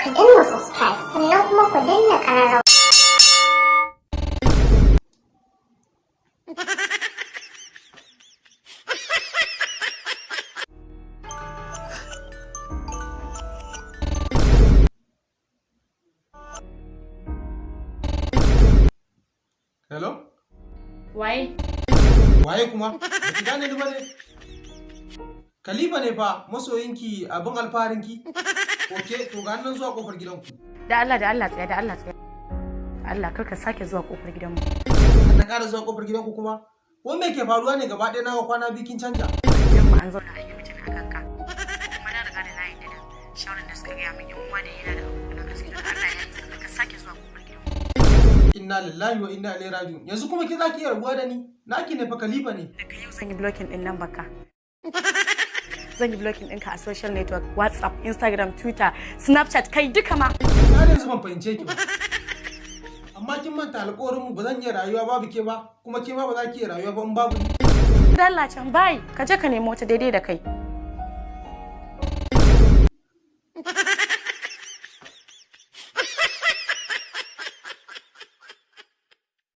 Ku danna subscribe sannan kuma ku danna ƙararrawa. Hello? Waye? Waye kuma? Ba ki gane ni bane? Khalifa ne fa masoyinki abin alfaharinki? Oke, to ga nan zuwa kofar gidanku. Da Allah tsaya, da Allah tsaya. Allah kar ka sake zuwa kofar gidanmu. Na ƙara zuwa kofar gidanku kuma? Wai me ke faruwa ne gaba ɗaya na ga kwana biyu kin canja? Gidanmu an zauna an yi mutum a kanka. Kuma na riga da na yi da shawarar da suka gaya min yan uwa da yana da abokan arziki da Allah ya isa kar ka sake zuwa kofar gidanmu. Inna lillahi wa inna ilaihi raji'un. Yanzu kuma ki zaki iya rabuwa da ni? Naki ne fa Khalifa ne. Daga yau zan yi blocking din nan baka. Zan yi blocking ɗinka a social network, WhatsApp, Instagram, Twitter, Snapchat, kai duka ma. Na yanzu ban fahimce ki ba. Amma kin manta alƙawarinmu ba zan iya rayuwa babu ke ba, kuma ke ma ba za ki iya rayuwa ba in babu ni. Dalla can bai, ka je ka nemo wata daidai da kai.